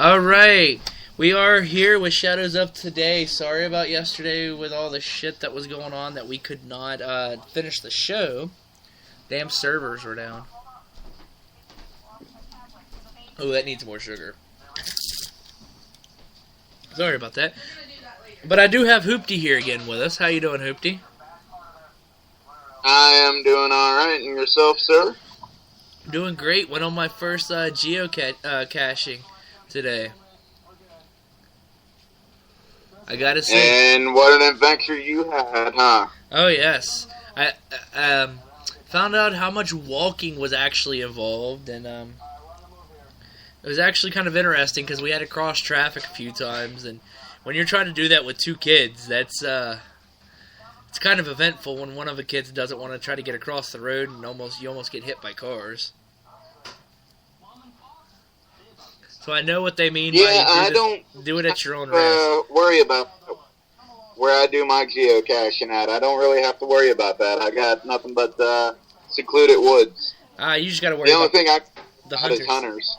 Alright, we are here with Shadows Up today. Sorry about yesterday with all the shit that was going on that we could not finish the show. Damn servers were down. Oh, that needs more sugar. Sorry about that. But I do have Hoopty here again with us. How you doing, Hoopty? I am doing alright, and yourself, sir? Doing great. Went on my first geocaching today. I gotta say. And what an adventure you had, huh? Oh yes, I found out how much walking was actually involved, and it was actually kind of interesting because we had to cross traffic a few times, and when you're trying to do that with two kids, that's it's kind of eventful when one of the kids doesn't want to try to get across the road and you almost get hit by cars. So I know what they mean by do it at your own risk. Worry about where I do my geocaching at. I don't really have to worry about that. I got nothing but secluded woods. You just got to worry about the hunters.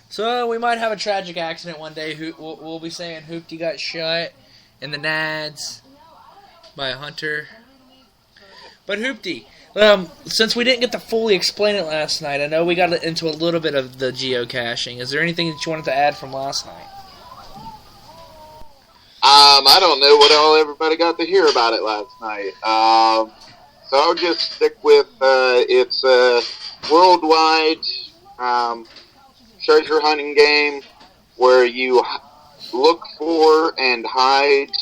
So we might have a tragic accident one day. We'll be saying Hoopty got shot in the nads by a hunter. But Hoopty, since we didn't get to fully explain it last night, I know we got into a little bit of the geocaching. Is there anything that you wanted to add from last night? I don't know what all everybody got to hear about it last night. So I'll just stick with it's a worldwide treasure hunting game where you look for and hide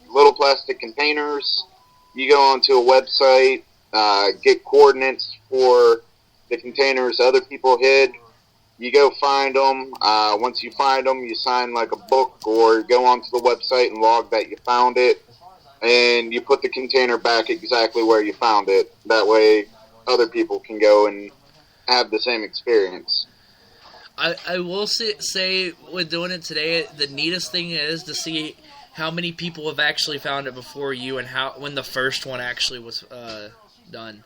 little plastic containers. You go onto a website, get coordinates for the containers other people hid. You go find them. Once you find them, you sign like a book or go onto the website and log that you found it. And you put the container back exactly where you found it. That way other people can go and have the same experience. I will say with doing it today, the neatest thing is to see how many people have actually found it before you and when the first one actually was done.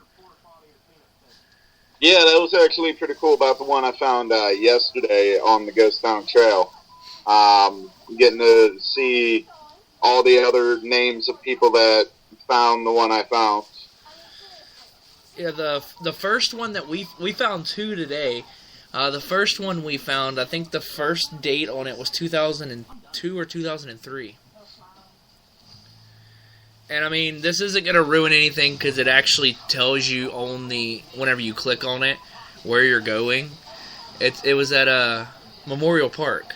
Yeah, that was actually pretty cool about the one I found yesterday on the Ghost Town Trail. Getting to see all the other names of people that found the one I found. Yeah, the first one that we found two today. The first one we found, I think the first date on it was 2002 or 2003. And I mean, this isn't going to ruin anything because it actually tells you only whenever you click on it where you're going. It was at a Memorial Park.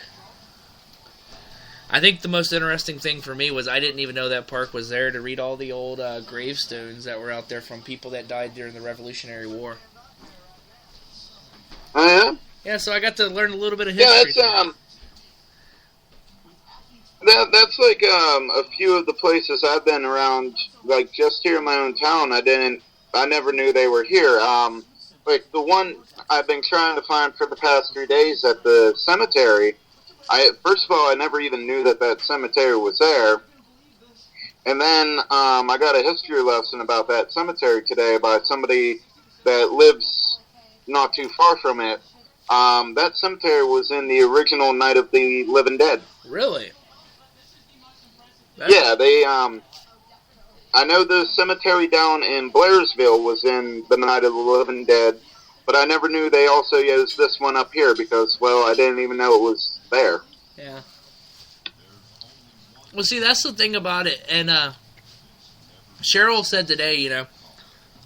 I think the most interesting thing for me was I didn't even know that park was there to read all the old gravestones that were out there from people that died during the Revolutionary War. Oh, yeah? Yeah, so I got to learn a little bit of history. Yeah, that's like a few of the places I've been around, like just here in my own town. I never knew they were here. Like the one I've been trying to find for the past 3 days at the cemetery. First of all, I never even knew that cemetery was there. And then I got a history lesson about that cemetery today by somebody that lives not too far from it. That cemetery was in the original Night of the Living Dead. Really? Yeah, I know the cemetery down in Blairsville was in the Night of the Living Dead, but I never knew they also used this one up here because, well, I didn't even know it was there. Yeah. Well, see, that's the thing about it, and Cheryl said today,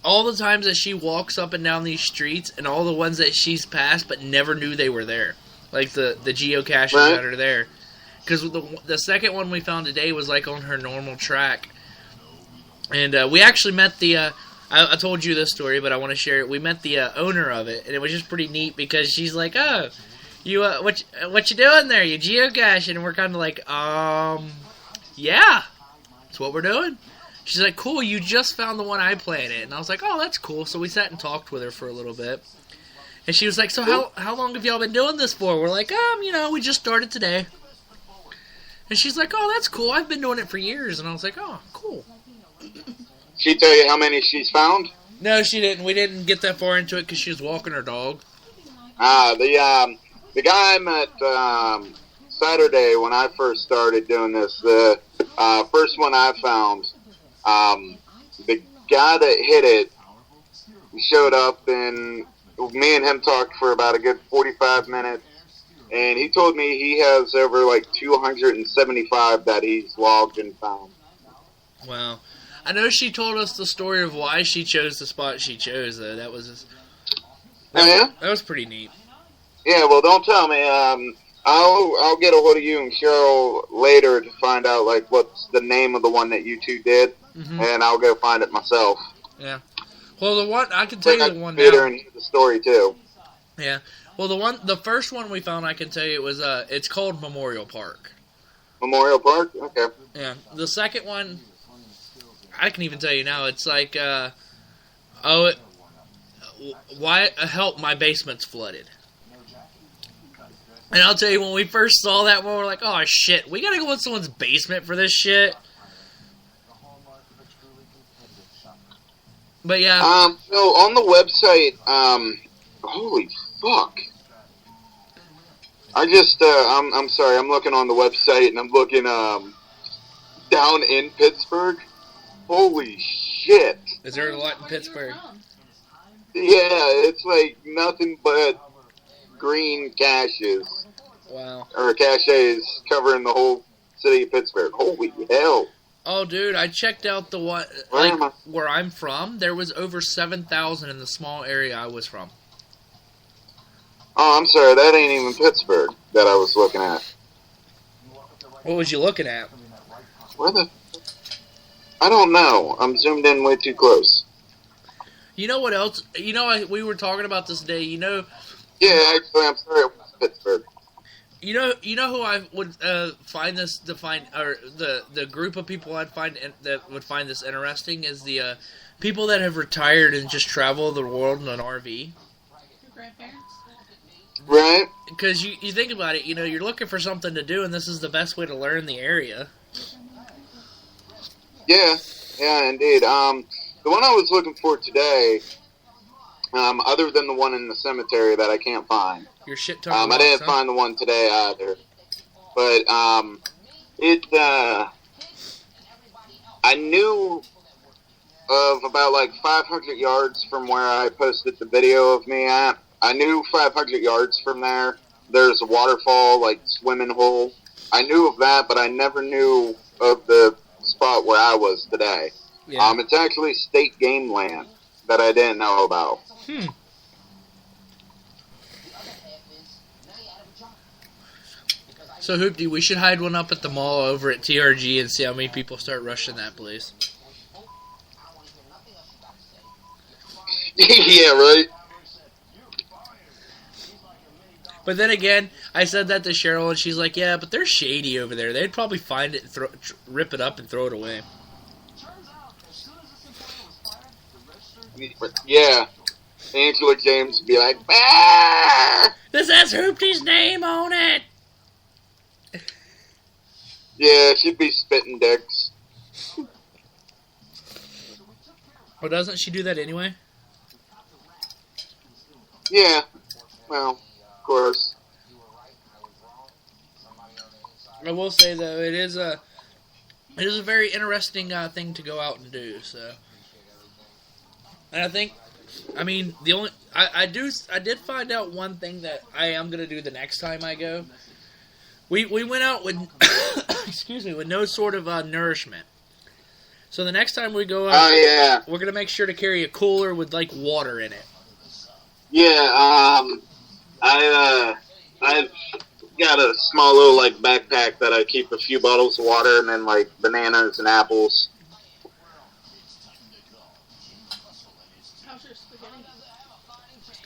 all the times that she walks up and down these streets and all the ones that she's passed but never knew they were there, like the geocaches that are there. Because the second one we found today was like on her normal track. And we actually met the, I told you this story, but I want to share it. We met the owner of it, and it was just pretty neat because she's like, oh, you, what you doing there? You geocaching? And we're kind of like, yeah, that's what we're doing. She's like, cool, you just found the one I planted. And I was like, oh, that's cool. So we sat and talked with her for a little bit. And she was like, so how long have y'all been doing this for? We're like, we just started today. And she's like, oh, that's cool. I've been doing it for years. And I was like, oh, cool. She tell you how many she's found? No, she didn't. We didn't get that far into it because she was walking her dog. The The guy I met Saturday when I first started doing this, the first one I found, the guy that hit it showed up, and me and him talked for about a good 45 minutes, and he told me he has over like 275 that he's logged and found. Wow. I know she told us the story of why she chose the spot she chose, though. That was that was pretty neat. Yeah, well, don't tell me. I'll get a hold of you and Cheryl later to find out like what's the name of the one that you two did, and I'll go find it myself. Yeah. Well, the one I can tell you the one now. And hear the story too. Yeah. Well, the first one we found, I can tell you, it was it's called Memorial Park. Memorial Park. Okay. Yeah. The second one, I can even tell you now. It's like, why help? My basement's flooded. And I'll tell you, when we first saw that one, we're like, oh shit, we gotta go in someone's basement for this shit. But yeah. So on the website, holy fuck. I just, I'm sorry, I'm looking on the website and I'm looking, down in Pittsburgh. Holy shit. Is there a lot in Pittsburgh? Yeah, it's like nothing but green caches. Wow. Or caches covering the whole city of Pittsburgh. Holy hell. Oh, dude, I checked out the one, where I'm from. There was over 7,000 in the small area I was from. Oh, I'm sorry, that ain't even Pittsburgh that I was looking at. What was you looking at? Where the... I don't know. I'm zoomed in way too close. You know what else? You know, we were talking about this today. You know... Yeah, actually, I'm sorry, it was Pittsburgh. You know who I would find this or the group of people I'd find that would find this interesting is the people that have retired and just travel the world in an RV. Your grandparents? Right. Because you think about it, you know, you're looking for something to do, and this is the best way to learn the area. Yeah, indeed. The one I was looking for today, other than the one in the cemetery that I can't find. Your shit ton. I didn't find the one today either. But I knew of about like 500 yards from where I posted the video of me at. I knew 500 yards from there, there's a waterfall, like swimming hole. I knew of that, but I never knew of the spot where I was today. Yeah. It's actually state game land that I didn't know about. So, Hoopty, we should hide one up at the mall over at TRG and see how many people start rushing that place. Yeah, right? But then again, I said that to Cheryl, and she's like, yeah, but they're shady over there. They'd probably find it, rip it up, and throw it away. Yeah. Angela James would be like, ah! This has Hoopty's name on it! Yeah, she'd be spitting dicks. Well, doesn't she do that anyway? Yeah. Well, of course. I will say, though, it is a very interesting thing to go out and do, so. And I think, I mean, I did find out one thing that I am going to do the next time I go. We went out with, excuse me, with no sort of nourishment. So the next time we go out, we're going to make sure to carry a cooler with, like, water in it. Yeah, I've got a small little, like, backpack that I keep a few bottles of water and then, like, bananas and apples.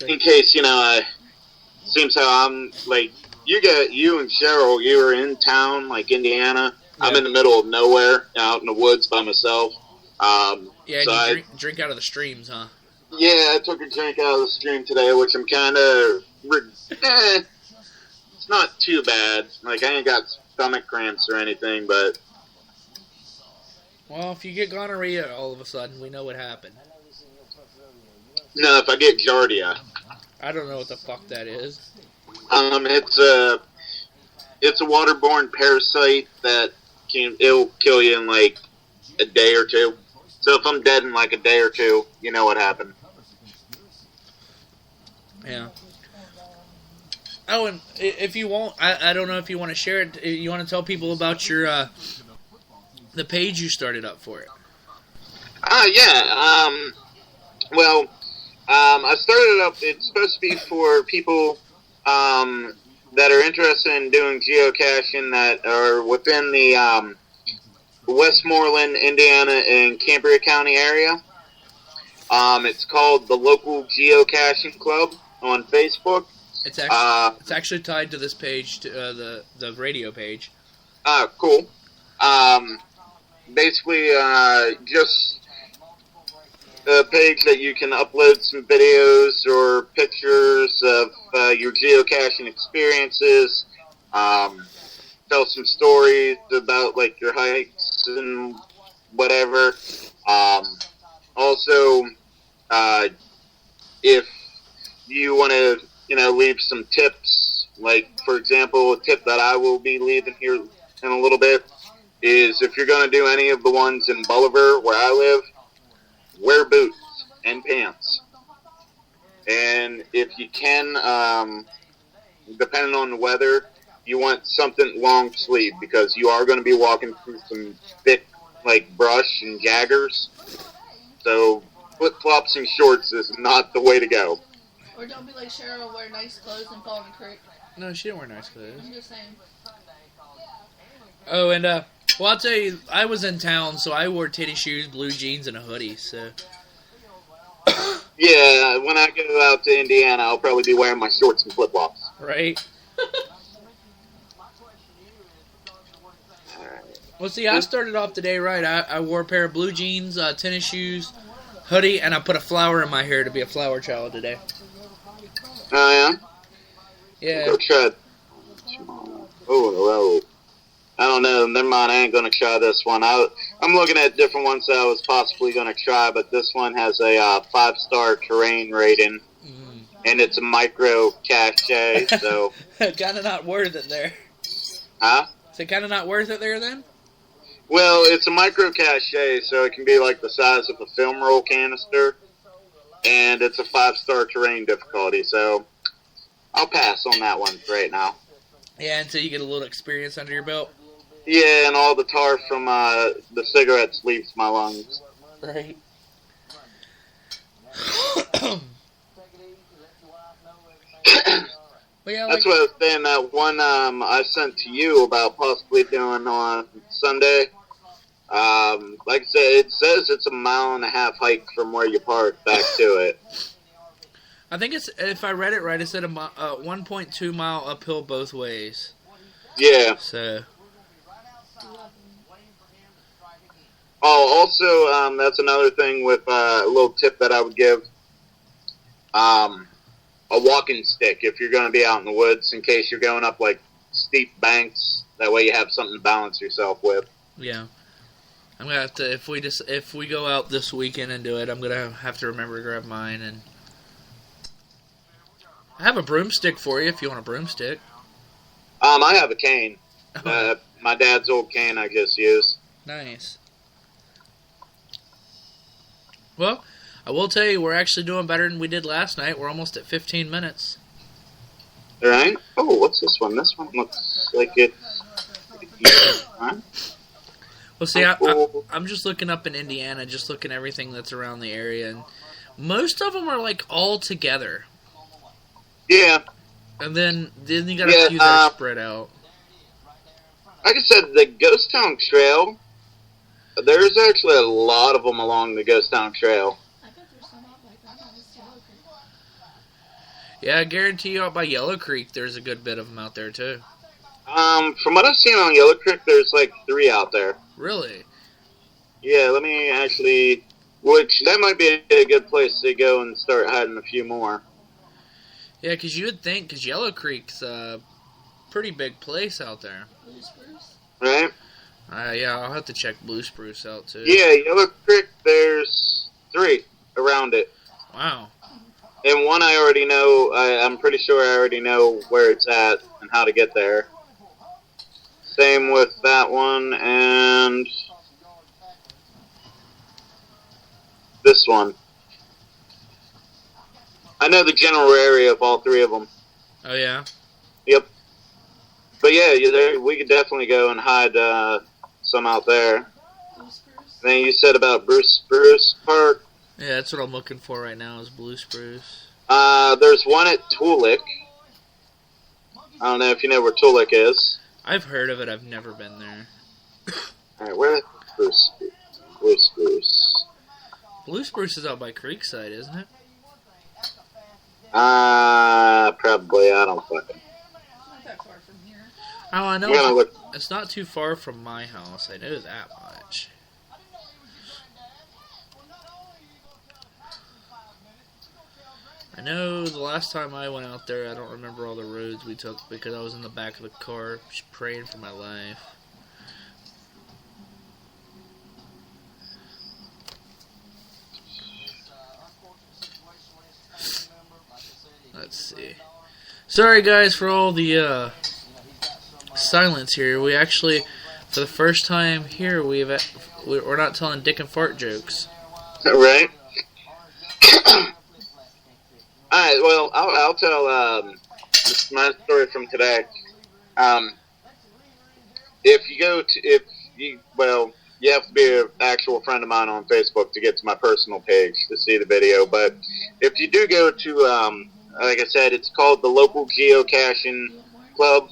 In case, seems how I'm, like, you and Cheryl, you were in town, like Indiana. Yeah. I'm in the middle of nowhere, out in the woods by myself. Yeah, so you drink out of the streams, huh? Yeah, I took a drink out of the stream today, which I'm kind of... it's not too bad. Like, I ain't got stomach cramps or anything, but... Well, if you get gonorrhea all of a sudden, we know what happened. No, if I get giardia. I don't know what the fuck that is. It's a waterborne parasite that it'll kill you in like a day or two. So if I'm dead in like a day or two, you know what happened. Yeah. Oh, and if you won't, I don't know if you want to share it. You want to tell people about your the page you started up for it. Yeah. I started it up. It's supposed to be for people that are interested in doing geocaching that are within the Westmoreland, Indiana, and Cambria County area. It's called the Local Geocaching Club on Facebook. It's actually tied to this page, to the radio page. Cool. Basically, just a page that you can upload some videos or pictures of your geocaching experiences. Tell some stories about like your hikes and whatever. Also, if you want to, leave some tips, like for example, a tip that I will be leaving here in a little bit is if you're going to do any of the ones in Bolivar where I live, wear boots and pants. And if you can, depending on the weather, you want something long sleeve because you are going to be walking through some thick, like, brush and jaggers. So flip-flops and shorts is not the way to go. Or don't be like Cheryl, wear nice clothes and fall in the creek. No, she didn't wear nice clothes. I'm just saying. Oh, and, well, I'll tell you, I was in town, so I wore titty shoes, blue jeans, and a hoodie, so... Yeah, when I go out to Indiana, I'll probably be wearing my shorts and flip-flops. Right? Well, see, I started off the day right. I wore a pair of blue jeans, tennis shoes, hoodie, and I put a flower in my hair to be a flower child today. Oh, yeah? Yeah. Go try it. Oh, I don't know. Never mind. I ain't going to try this one. I'm looking at different ones that I was possibly going to try, but this one has a 5-star terrain rating, and it's a micro cache, so... Kind of not worth it there. Huh? Is it kind of not worth it there, then? Well, it's a micro cache, so it can be like the size of a film roll canister, and it's a 5-star terrain difficulty, so I'll pass on that one right now. Yeah, until you get a little experience under your belt. Yeah, and all the tar from the cigarettes leaves my lungs. Right. Well, yeah, that's what I was saying, that one I sent to you about possibly doing on Sunday. Like I said, it says it's a 1.5 mile hike from where you park back to it. I think it's, if I read it right, it said a 1.2 mile uphill both ways. Yeah. So. Oh, also, that's another thing with a little tip that I would give. A walking stick if you're going to be out in the woods in case you're going up like steep banks. That way you have something to balance yourself with. Yeah. I'm going to have to, if we go out this weekend and do it, I'm going to have to remember to grab mine. And I have a broomstick for you if you want a broomstick. I have a cane. My dad's old cane I just used. Nice. Well, I will tell you, we're actually doing better than we did last night. We're almost at 15 minutes. All right. Oh, what's this one? This one looks like it's... Huh? Well, see, I'm just looking up in Indiana, just looking at everything that's around the area, and most of them are, like, all together. Yeah. And then you got a few that are spread out. Like I said, the Ghost Town Trail, there's actually a lot of them along the Ghost Town Trail. I bet there's some out like that on this Yellow Creek. Yeah, I guarantee you out by Yellow Creek, there's a good bit of them out there, too. From what I've seen on Yellow Creek, there's like 3 out there. Really? Yeah, let me actually... Which, that might be a good place to go and start hiding a few more. Yeah, because you would think, because Yellow Creek's a pretty big place out there. Blue Spruce? Right? Yeah, I'll have to check Blue Spruce out, too. Yeah, Yellow Creek, there's 3 around it. Wow. And one I already know. I'm pretty sure I already know where it's at and how to get there. Same with that one and this one. I know the general area of all three of them. Oh, yeah? Yep. But yeah, we could definitely go and hide some out there. Then you said about Spruce Park. Yeah, that's what I'm looking for right now is blue spruce. There's one at Tulik. I don't know if you know where Tulik is. I've heard of it. I've never been there. Alright, where is Blue Spruce? Blue spruce is out by Creekside, isn't it? Probably. I don't fucking. Not that far from here. Oh, I know. I'm gonna look. It's not too far from my house. I know that much. I know the last time I went out there, I don't remember all the roads we took because I was in the back of the car just praying for my life. Let's see. Sorry guys for all the silence here. We actually, for the first time here, we're not telling dick and fart jokes. Right. Alright, well, I'll tell this is my story from today. You have to be an actual friend of mine on Facebook to get to my personal page to see the video. But if you do go to, like I said, it's called the Local Geocaching Club.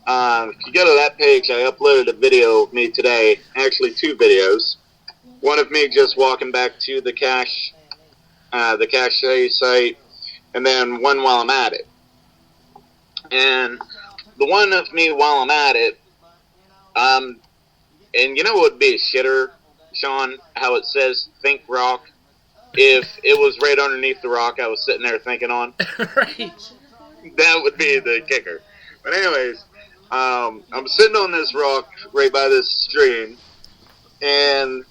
If you go to that page, I uploaded a video of me today, actually 2 videos. One of me just walking back to the cache site, and then one while I'm at it. And the one of me while I'm at it, and you know what would be a shitter, Sean, how it says think rock? If it was right underneath the rock I was sitting there thinking on. Right. That would be the kicker. But anyways, I'm sitting on this rock right by this stream, and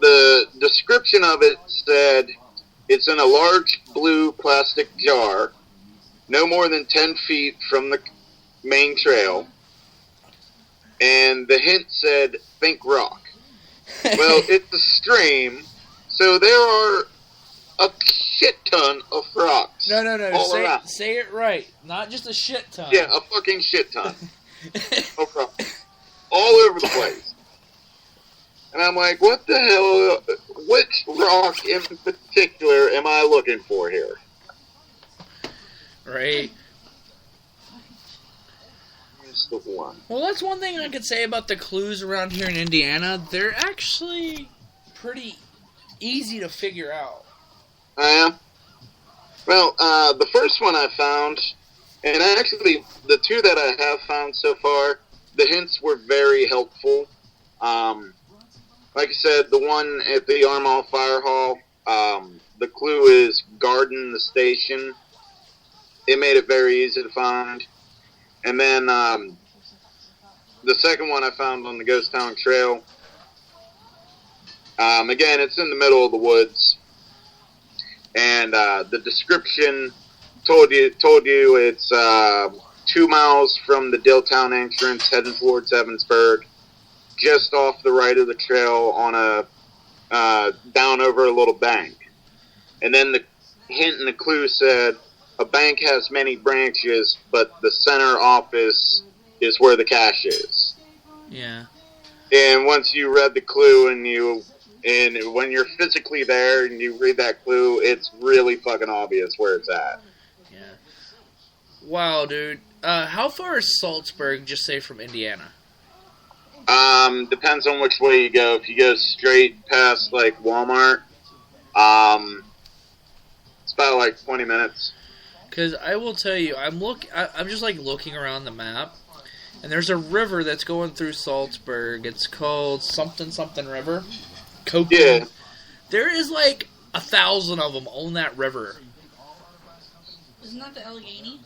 the description of it said, it's in a large blue plastic jar, no more than 10 feet from the main trail, and the hint said, think rock. Well, it's a stream, so there are a shit ton of rocks. No. Say it right. Not just a shit ton. Yeah, a fucking shit ton of rocks. All over the place. And I'm like, what the hell, which rock in particular am I looking for here? Right. Here's the one. Well, that's one thing I could say about the clues around here in Indiana. They're actually pretty easy to figure out. Well, the first one I found, and actually the 2 that I have found so far, the hints were very helpful. Like I said, the one at the Armall Fire Hall, the clue is garden the station. It made it very easy to find. And then the second one I found on the Ghost Town Trail, again, it's in the middle of the woods. And the description told you it's 2 miles from the Dilltown entrance heading towards Evansburg, just off the right of the trail on a down over a little bank. And then the hint and the clue said, a bank has many branches, but the center office is where the cache is. Yeah. And once you read the clue and when you're physically there and you read that clue, it's really fucking obvious where it's at. Yeah. Wow, dude. How far is Salzburg, just say, from Indiana? Depends on which way you go. If you go straight past, like, Walmart, it's about, like, 20 minutes. Because I will tell you, I'm just, like, looking around the map, and there's a river that's going through Salzburg. It's called something River. Copeland. Yeah. There is, like, 1,000 of them on that river. Isn't that the Allegheny?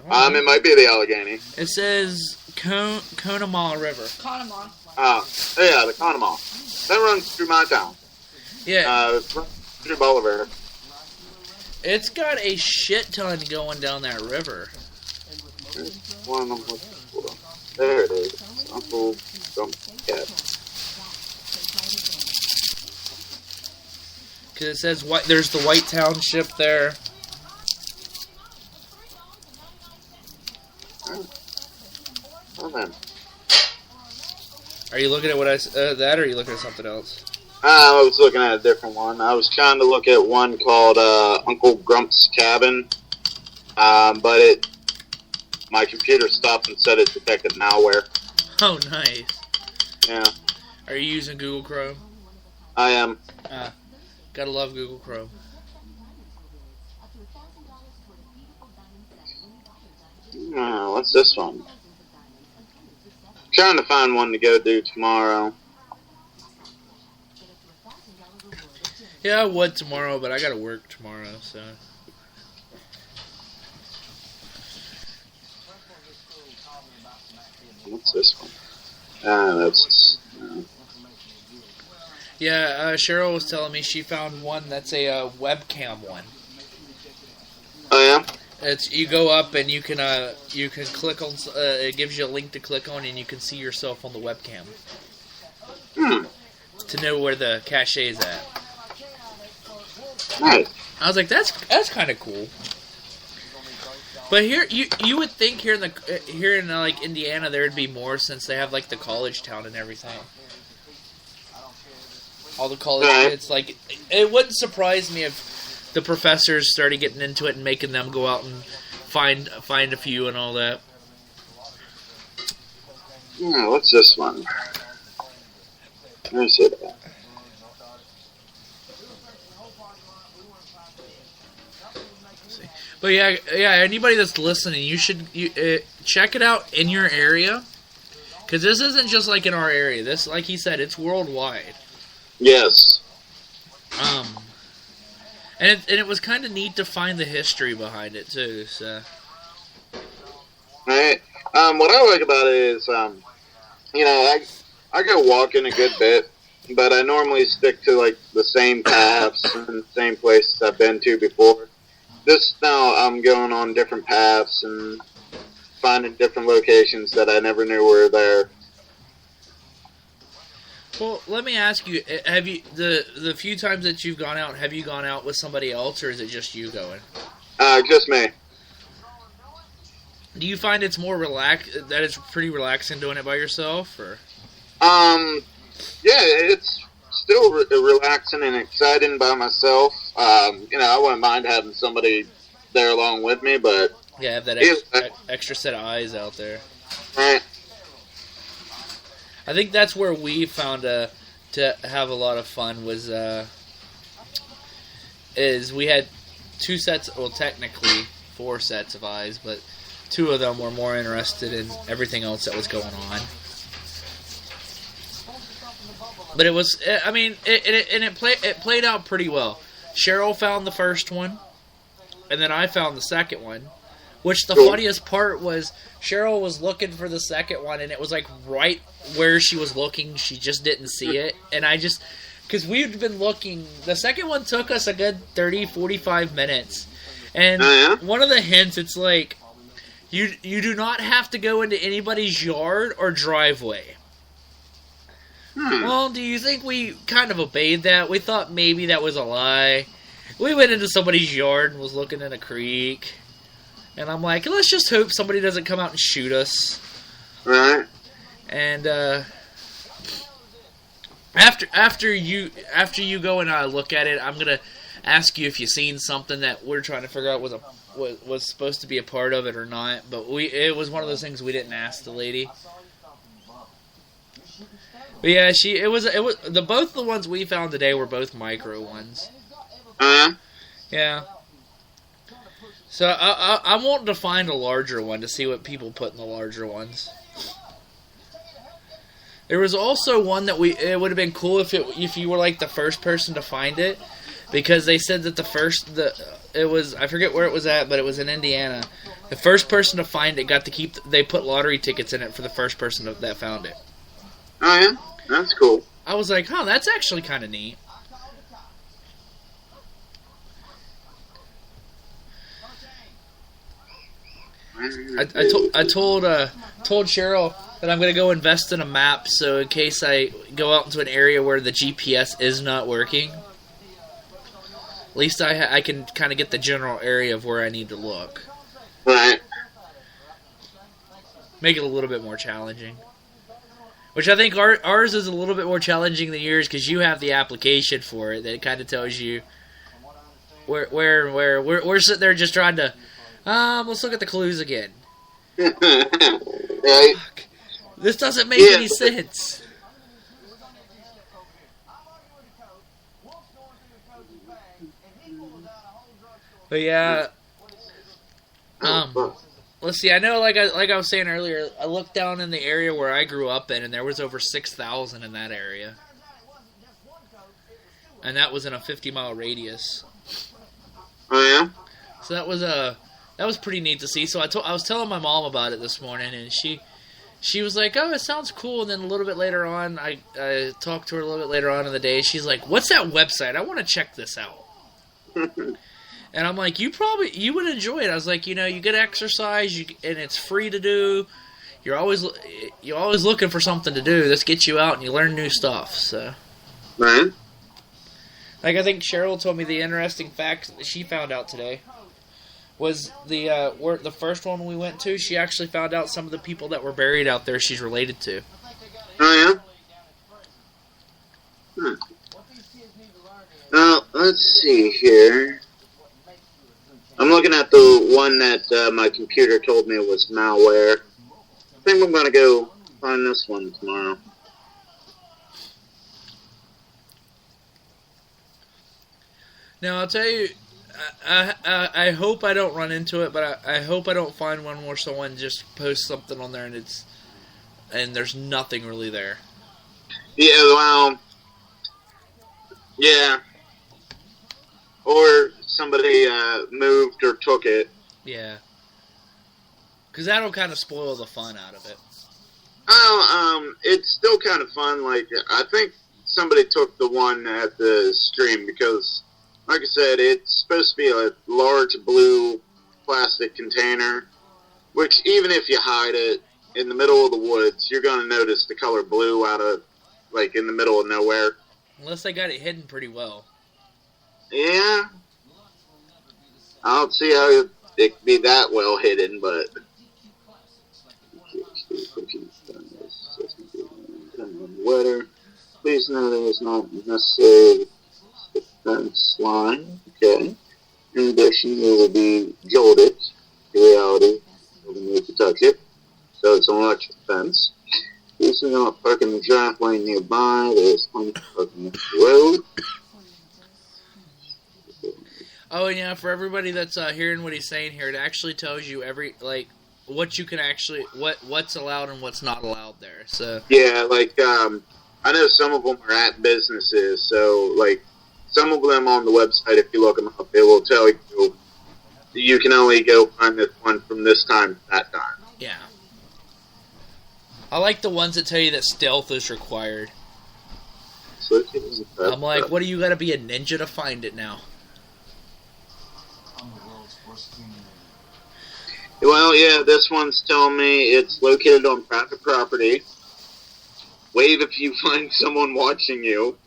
It might be the Allegheny. It says Conemaugh River. Conemaugh. Yeah, the Conemaugh. That runs through my town. Yeah. Bolivar. It's got a shit ton going down that river. There's one I'm looking for. There it is. Uncle Grump's Cat. Because it says there's the White Township there. Oh, man. Are you looking at what that, or are you looking at something else? I was looking at a different one. I was trying to look at one called Uncle Grump's Cabin, but my computer stopped and said it detected malware. Oh, nice. Yeah. Are you using Google Chrome? I am. Gotta love Google Chrome. What's this one? Trying to find one to go do tomorrow. Yeah, I would tomorrow, but I gotta work tomorrow, so. What's this one? That's... Yeah, Cheryl was telling me she found one that's a webcam one. Oh, yeah? It's you go up and you can click on it gives you a link to click on and you can see yourself on the webcam. To know where the cache is at. Nice. I was like, that's kind of cool. But here you would think here in like Indiana there'd be more since they have like the college town and everything. All the college kids, like, it wouldn't surprise me if the professors started getting into it and making them go out and find a few and all that. Yeah, what's this one? Where's it at? But yeah, anybody that's listening, you should check it out in your area, because this isn't just like in our area. This, like he said, it's worldwide. Yes. And it was kind of neat to find the history behind it too. So. Right. What I like about it is, I go walking a good bit, but I normally stick to like the same paths and same places I've been to before. This now I'm going on different paths and finding different locations that I never knew were there. Well, let me ask you: have you the few times that you've gone out? Have you gone out with somebody else, or is it just you going? Just me. Do you find it's more that it's pretty relaxing doing it by yourself, or? Yeah, it's still relaxing and exciting by myself. I wouldn't mind having somebody there along with me, but yeah, have that extra set of eyes out there. Right. I think that's where we found to have a lot of fun was is we had 2 sets, well technically 4 sets of eyes, but 2 of them were more interested in everything else that was going on. But it was, I mean, it played out pretty well. Cheryl found the first one, and then I found the second one. Which the funniest part was, Cheryl was looking for the second one, and it was like right where she was looking. She just didn't see it. And because we'd been looking, the second one took us a good 30, 45 minutes. And one of the hints, it's like, you do not have to go into anybody's yard or driveway. Well, do you think we kind of obeyed that? We thought maybe that was a lie. We went into somebody's yard and was looking in a creek. And I'm like, let's just hope somebody doesn't come out and shoot us. Right. And after you go and look at it, I'm gonna ask you if you've seen something that we're trying to figure out was supposed to be a part of it or not. But it was one of those things we didn't ask the lady. But yeah, both the ones we found today were both micro ones. Yeah. So I'm wanting to find a larger one to see what people put in the larger ones. There was also one that it would have been cool if you were like the first person to find it, because they said that it was, I forget where it was at, but it was in Indiana. The first person to find it got to keep. They put lottery tickets in it for the first person that found it. Oh yeah, that's cool. I was like, that's actually kind of neat. I told Cheryl that I'm gonna go invest in a map, so in case I go out into an area where the GPS is not working, at least I can kind of get the general area of where I need to look. Right. Make it a little bit more challenging. Which I think ours is a little bit more challenging than yours because you have the application for it that kind of tells you where we're sitting there just trying to let's look at the clues again. Right. Fuck. This doesn't make any sense. But yeah, let's see. I know, like I was saying earlier, I looked down in the area where I grew up in, and there was over 6,000 in that area, and that was in a 50-mile radius. Oh yeah. So that was pretty neat to see. So I was telling my mom about it this morning, and she was like, "Oh, it sounds cool." And then a little bit later on, I talked to her a little bit later on in the day. She's like, "What's that website? I want to check this out." And I'm like, you would enjoy it. I was like, you get exercise, and it's free to do. You're always looking for something to do. This gets you out and you learn new stuff. So, right. Like I think Cheryl told me the interesting fact that she found out today was the first one we went to. She actually found out some of the people that were buried out there she's related to. Oh yeah. Let's see here. I'm looking at the one that my computer told me was malware. I think I'm going to go find this one tomorrow. Now, I'll tell you, I hope I don't run into it, but I hope I don't find one where someone just posts something on there and there's nothing really there. Yeah, well, yeah. Or somebody moved or took it. Yeah. Because that'll kind of spoil the fun out of it. Oh, it's still kind of fun. Like, I think somebody took the one at the stream because, like I said, it's supposed to be a large blue plastic container, which even if you hide it in the middle of the woods, you're going to notice the color blue out of, like, in the middle of nowhere. Unless they got it hidden pretty well. Yeah. I don't see how it could be that well hidden, but... Weather. Please know that it's not necessary defense line. Okay. In addition, it will be jolted to reality. You need to touch it. So it's an electric fence. Please do not park in the driveway nearby. There's plenty of parking on the road. Oh, and yeah, for everybody that's hearing what he's saying here, it actually tells you what you can actually, what's allowed and what's not allowed there. So yeah, like, I know some of them are at businesses, so, like, some of them on the website, if you look them up, it will tell you can only go find this one from this time to that time. Yeah. I like the ones that tell you that stealth is required. So I'm like, what do you gotta be a ninja to find it now? Well, yeah, this one's telling me it's located on private property. Wave if you find someone watching you.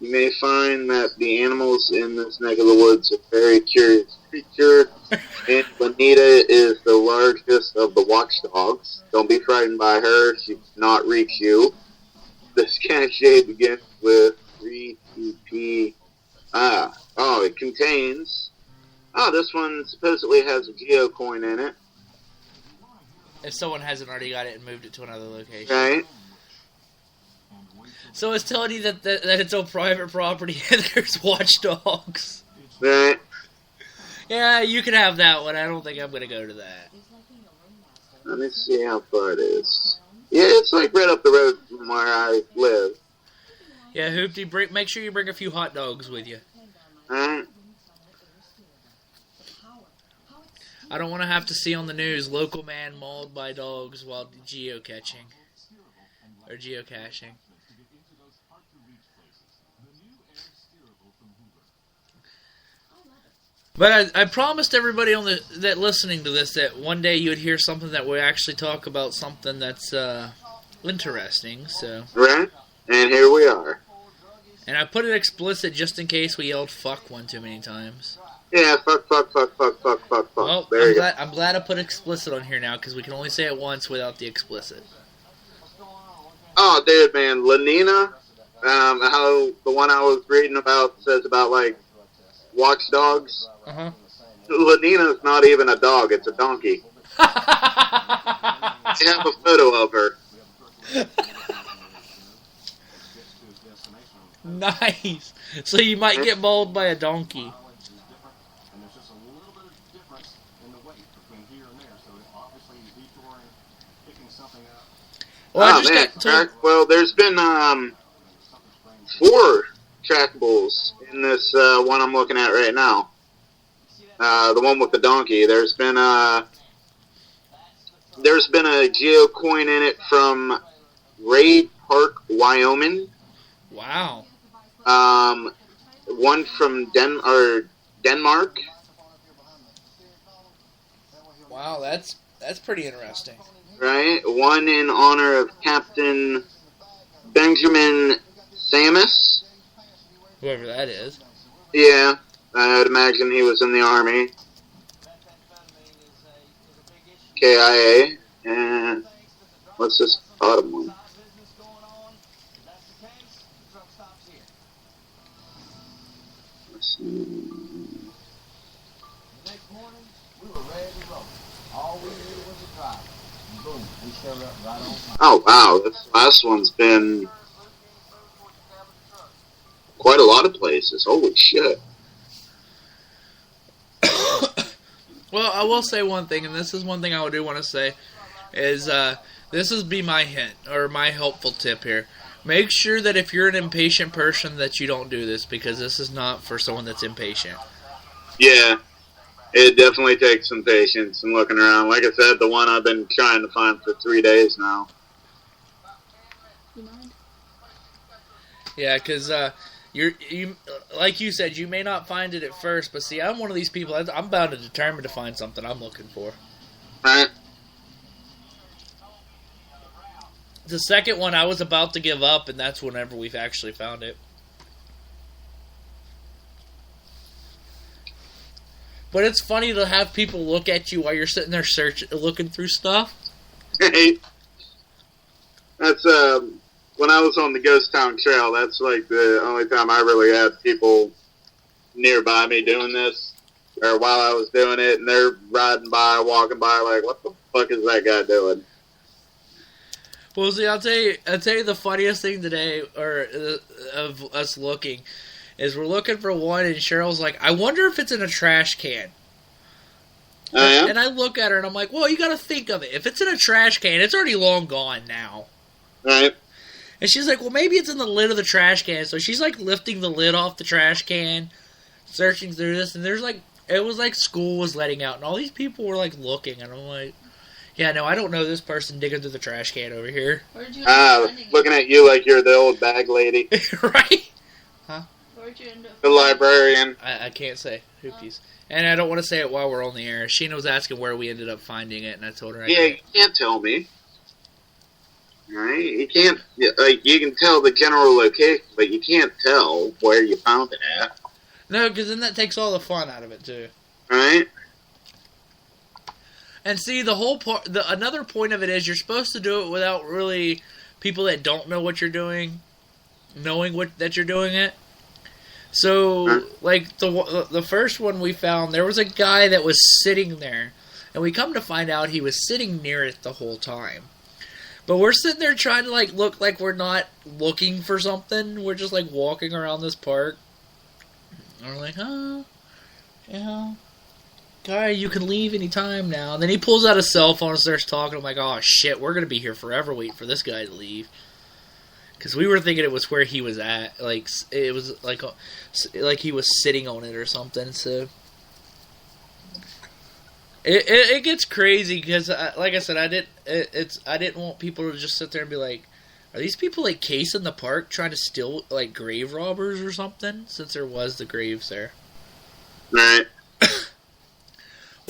You may find that the animals in this neck of the woods are very curious creature, and Bonita is the largest of the watchdogs. Don't be frightened by her. She cannot reach you. This cache begins with 3TP. It contains... this one supposedly has a geocoin in it. If someone hasn't already got it and moved it to another location. Right. So it's telling you that it's on private property and there's watchdogs. Right. Yeah, you can have that one. I don't think I'm going to go to that. Let me see how far it is. Yeah, it's like right up the road from where I live. Yeah, Hoopty, make sure you bring a few hot dogs with you. Alright. I don't want to have to see on the news, local man mauled by dogs while geocaching. Or geocaching. But I promised everybody on that listening to this that one day you would hear something that would actually talk about something that's interesting. So Right? And here we are. And I put it explicit just in case we yelled "fuck" one too many times. Yeah, fuck. Well, There I'm glad I put explicit on here now because we can only say it once without the explicit. Oh, dude, man, Lenina, how the one I was reading about says about, like, watchdogs. Uh-huh. Lenina's not even a dog, it's a donkey. I have a photo of her. Nice. So you might get mauled by a donkey. Well, Well, there's been 4 trackables in this one I'm looking at right now. The one with the donkey. There's been a geocoin in it from Raid Park, Wyoming. Wow. One from Denmark. Wow, that's pretty interesting. Right? One in honor of Captain Benjamin Samus. Whoever that is. Yeah, I'd imagine he was in the Army. KIA. And what's this bottom one? Let's see. Oh, wow. This last one's been quite a lot of places. Holy shit. Well, I will say one thing, and this is one thing I do want to say, is this is be my hint, or my helpful tip here. Make sure that if you're an impatient person that you don't do this, because this is not for someone that's impatient. Yeah. It definitely takes some patience and looking around. Like I said, the one I've been trying to find for 3 days now. You mind? Yeah, because you like you said, you may not find it at first, but see, I'm one of these people. I'm bound to determine to find something I'm looking for. Right. The second one, I was about to give up, and that's whenever we've actually found it. But it's funny to have people look at you while you're sitting there looking through stuff. Hey, that's when I was on the Ghost Town Trail. That's like the only time I really had people nearby me doing this, or while I was doing it, and they're riding by, walking by, like, what the fuck is that guy doing? Well, see, I'll tell you the funniest thing today, or of us looking, is we're looking for one, and Cheryl's like, I wonder if it's in a trash can. Yeah? And I look at her, and I'm like, well, you gotta think of it. If it's in a trash can, it's already long gone now. Right. And she's like, well, maybe it's in the lid of the trash can. So she's like lifting the lid off the trash can, searching through this, and it was like school was letting out, and all these people were like looking, and I'm like, yeah, no, I don't know this person digging through the trash can over here. Where'd you end up finding Looking it? at you like you're the old bag lady. Right? Where'd you end up The librarian. I can't say. Hoopies. And I don't want to say it while we're on the air. Sheena was asking where we ended up finding it, and I told her Yeah, you can't tell me. Right? You can't, like, you can tell the general location, but you can't tell where you found it at. No, because then that takes all the fun out of it, too. Right? And see, another point of it is you're supposed to do it without really people that don't know what you're doing knowing that you're doing it. So, like, the first one we found, there was a guy that was sitting there, and we come to find out he was sitting near it the whole time. But we're sitting there trying to, like, look like we're not looking for something. We're just, like, walking around this park. And we're like, oh, yeah, guy, you can leave any time now. And then he pulls out his cell phone and starts talking. I'm like, oh, shit, we're going to be here forever waiting for this guy to leave. Because we were thinking it was where he was at. Like, it was like he was sitting on it or something. So it gets crazy because, like I said, I didn't want people to just sit there and be like, are these people like casing the park trying to steal like grave robbers or something? Since there was the graves there. Right.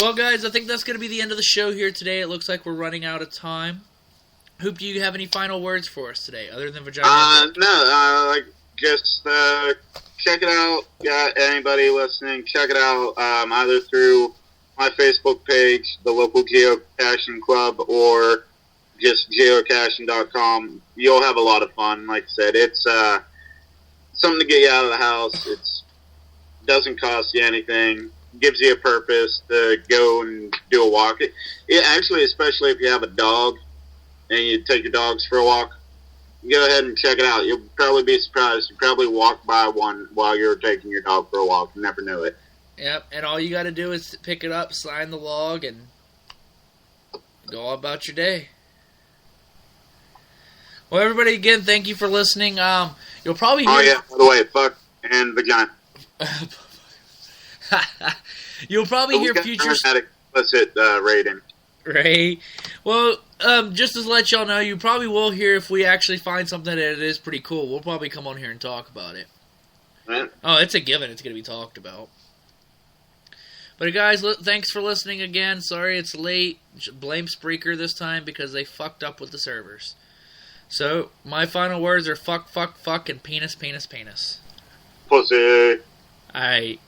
Well, guys, I think that's going to be the end of the show here today. It looks like we're running out of time. Hoop, do you have any final words for us today, other than vagina? No, just check it out. Yeah, anybody listening, check it out either through my Facebook page, the local Geocaching Club, or just geocaching.com. You'll have a lot of fun. Like I said, it's something to get you out of the house. It doesn't cost you anything. Gives you a purpose to go and do a walk. It actually, especially if you have a dog and you take your dogs for a walk, go ahead and check it out. You'll probably be surprised. You probably walk by one while you're taking your dog for a walk. You never knew it. Yep, and all you got to do is pick it up, sign the log, and go about your day. Well, everybody, again, thank you for listening. You'll probably hear... Oh, yeah, by the way, fuck and vagina. You'll probably hear future... Explicit rating. Right. Well, just to let y'all know, you probably will hear if we actually find something that is pretty cool. We'll probably come on here and talk about it. Right. Oh, it's a given. It's going to be talked about. But guys, thanks for listening again. Sorry it's late. Blame Spreaker this time because they fucked up with the servers. So, my final words are fuck, fuck, fuck, and penis, penis, penis. Pussy. Alright.